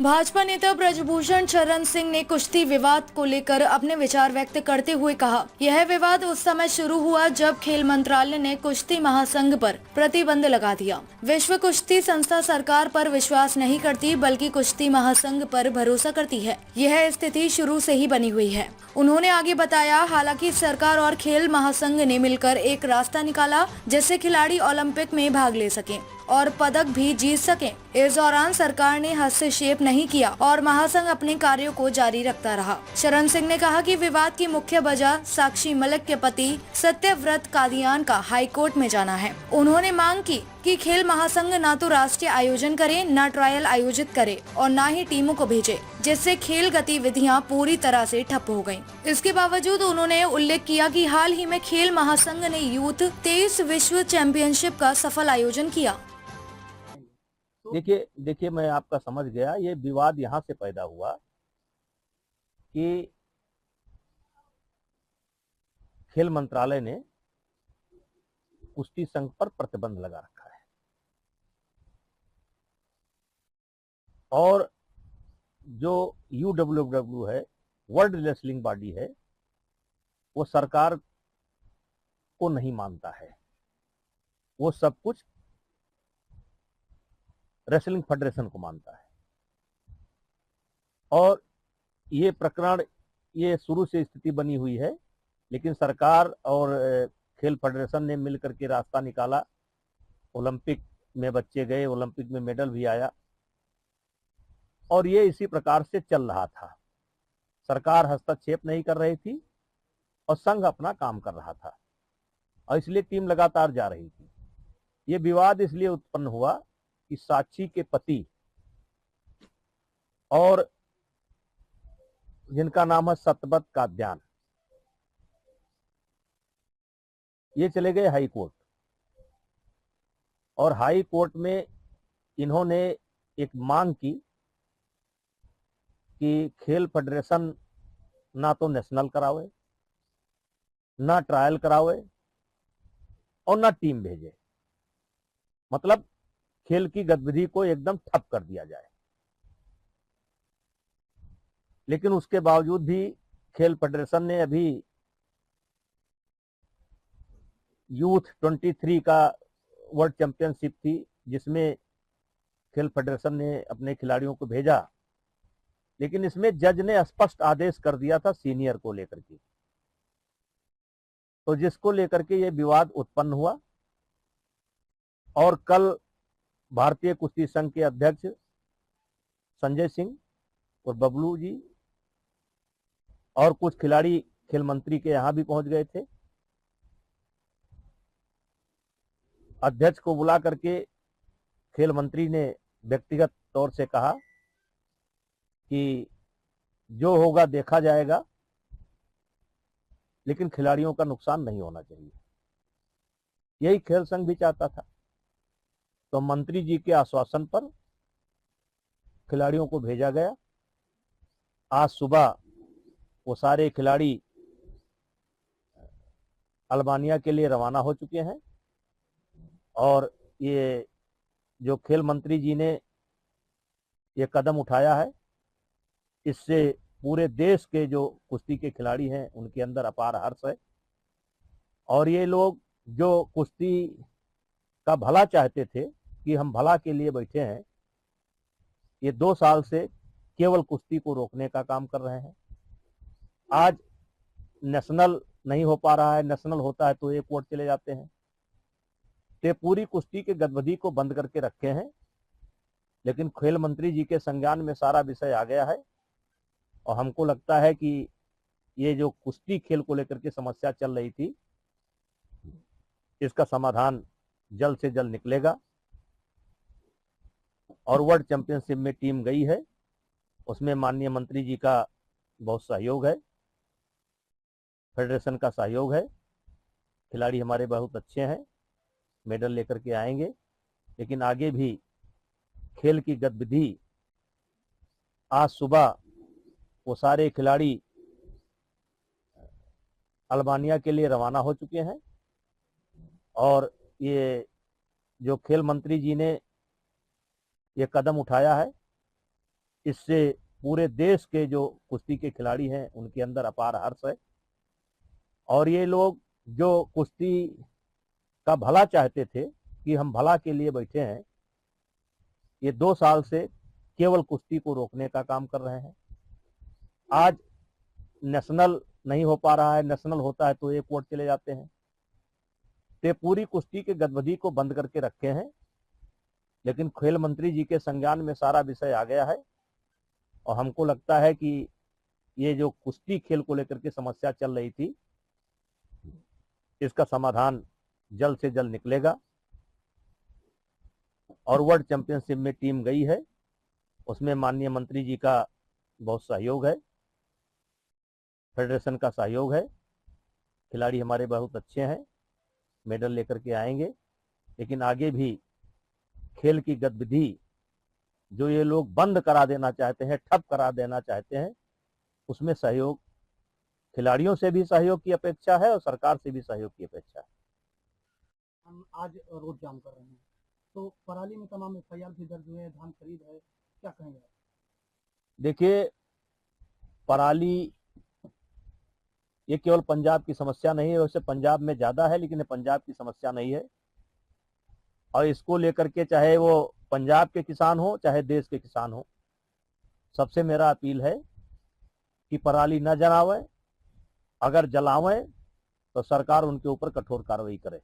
भाजपा नेता ब्रजभूषण शरण सिंह ने कुश्ती विवाद को लेकर अपने विचार व्यक्त करते हुए कहा, यह विवाद उस समय शुरू हुआ जब खेल मंत्रालय ने कुश्ती महासंघ पर प्रतिबंध लगा दिया। विश्व कुश्ती संस्था सरकार पर विश्वास नहीं करती बल्कि कुश्ती महासंघ पर भरोसा करती है। यह स्थिति शुरू से ही बनी हुई है। उन्होंने आगे बताया, हालांकि सरकार और खेल महासंघ ने मिलकर एक रास्ता निकाला जिससे खिलाड़ी ओलंपिक में भाग ले सकें और पदक भी जीत सकें। इस दौरान सरकार ने हस्तक्षेप नहीं किया और महासंघ अपने कार्यों को जारी रखता रहा। शरण सिंह ने कहा कि विवाद की मुख्य वजह साक्षी मलिक के पति सत्यव्रत कादियान का हाईकोर्ट में जाना है। उन्होंने मांग की कि खेल महासंघ न तो राष्ट्रीय आयोजन करे, न ट्रायल आयोजित करे और न ही टीमों को भेजे, जिससे खेल गतिविधियां पूरी तरह से ठप हो गयीं। इसके बावजूद उन्होंने उल्लेख किया कि हाल ही में खेल महासंघ ने यूथ 23 विश्व चैंपियनशिप का सफल आयोजन किया। देखिए मैं आपका समझ गया। ये विवाद यहाँ से पैदा हुआ कि खेल मंत्रालय ने कुश्ती संघ पर प्रतिबंध लगा रखा है और जो UWW है, वर्ल्ड रेसलिंग बॉडी है, वो सरकार को नहीं मानता है। वो सब कुछ रेसलिंग फेडरेशन को मानता है और ये प्रकरण, ये शुरू से स्थिति बनी हुई है। लेकिन सरकार और खेल फेडरेशन ने मिलकर के रास्ता निकाला। ओलंपिक में बच्चे गए, ओलंपिक में मेडल भी आया और ये इसी प्रकार से चल रहा था। सरकार हस्तक्षेप नहीं कर रही थी और संघ अपना काम कर रहा था और इसलिए टीम लगातार जा रही थी। ये विवाद इसलिए उत्पन्न हुआ कि साक्षी के पति और जिनका नाम है सत्यव्रत कादियान, ये चले गए हाई कोर्ट और हाई कोर्ट में इन्होंने एक मांग की कि खेल फेडरेशन ना तो नेशनल करावे, ना ट्रायल करावे और ना टीम भेजे। मतलब खेल की गतिविधि को एकदम ठप कर दिया जाए। लेकिन उसके बावजूद भी खेल फेडरेशन ने अभी यूथ 23 का वर्ल्ड चैंपियनशिप थी, जिसमें खेल फेडरेशन ने अपने खिलाड़ियों को भेजा, लेकिन इसमें जज ने स्पष्ट आदेश कर दिया था सीनियर को लेकर के, तो जिसको लेकर के ये विवाद उत्पन्न हुआ। और कल भारतीय कुश्ती संघ के अध्यक्ष संजय सिंह और बबलू जी और कुछ खिलाड़ी खेल मंत्री के यहां भी पहुंच गए थे। अध्यक्ष को बुला करके खेल मंत्री ने व्यक्तिगत तौर से कहा कि जो होगा देखा जाएगा, लेकिन खिलाड़ियों का नुकसान नहीं होना चाहिए। यही खेल संघ भी चाहता था। तो मंत्री जी के आश्वासन पर खिलाड़ियों को भेजा गया। आज सुबह वो सारे खिलाड़ी अल्बानिया के लिए रवाना हो चुके हैं और ये जो खेल मंत्री जी ने ये कदम उठाया है, इससे पूरे देश के जो कुश्ती के खिलाड़ी हैं उनके अंदर अपार हर्ष है। और ये लोग जो कुश्ती का भला चाहते थे कि हम भला के लिए बैठे हैं, ये 2 साल से केवल कुश्ती को रोकने का काम कर रहे हैं। आज नेशनल नहीं हो पा रहा है, नेशनल होता है तो एक कोर्ट चले जाते हैं। ते पूरी कुश्ती के गतिविधि को बंद करके रखे हैं। लेकिन खेल मंत्री जी के संज्ञान में सारा विषय आ गया है और हमको लगता है कि ये जो कुश्ती खेल को लेकर के समस्या चल रही थी, इसका समाधान जल्द से जल्द निकलेगा। और वर्ल्ड चैंपियनशिप में टीम गई है, उसमें माननीय मंत्री जी का बहुत सहयोग है, फेडरेशन का सहयोग है। खिलाड़ी हमारे बहुत अच्छे हैं, मेडल लेकर के आएंगे। लेकिन आगे भी खेल की गतिविधि, आज सुबह वो सारे खिलाड़ी अल्बानिया के लिए रवाना हो चुके हैं और ये जो खेल मंत्री जी ने ये कदम उठाया है, इससे पूरे देश के जो कुश्ती के खिलाड़ी हैं उनके अंदर अपार हर्ष है और ये लोग जो कुश्ती का भला चाहते थे कि हम भला के लिए बैठे हैं, ये 2 साल से केवल कुश्ती को रोकने का काम कर रहे हैं। आज नेशनल नहीं हो पा रहा है, नेशनल होता है तो ये कोर्ट चले जाते हैं। ते पूरी कुश्ती के गतिविधि को बंद करके रखे हैं, लेकिन खेल मंत्री जी के संज्ञान में सारा विषय आ गया है और हमको लगता है कि ये जो कुश्ती खेल को लेकर के समस्या चल रही थी, इसका समाधान जल्द से जल्द निकलेगा और वर्ल्ड चैंपियनशिप में टीम गई है, उसमें माननीय मंत्री जी का बहुत सहयोग है, फेडरेशन का सहयोग है, खिलाड़ी हमारे बहुत अच्छे हैं, मेडल लेकर के आएंगे। लेकिन आगे भी खेल की गतिविधि जो ये लोग बंद करा देना चाहते हैं, ठप करा देना चाहते हैं, उसमें सहयोग, खिलाड़ियों से भी सहयोग की अपेक्षा है और सरकार से भी सहयोग की अपेक्षा है। हम आज रोड जाम कर रहे हैं, तो पराली में तमाम एफआईआर भी दर्ज हुए हैं, धान खरीद है, क्या कहेंगे आप? देखिए, पराली ये केवल पंजाब की समस्या नहीं है, वैसे पंजाब में ज्यादा है, लेकिन ये पंजाब की समस्या नहीं है और इसको लेकर के चाहे वो पंजाब के किसान हो चाहे देश के किसान हो, सबसे मेरा अपील है कि पराली न जलावें, अगर जलावें तो सरकार उनके ऊपर कठोर कार्रवाई करे।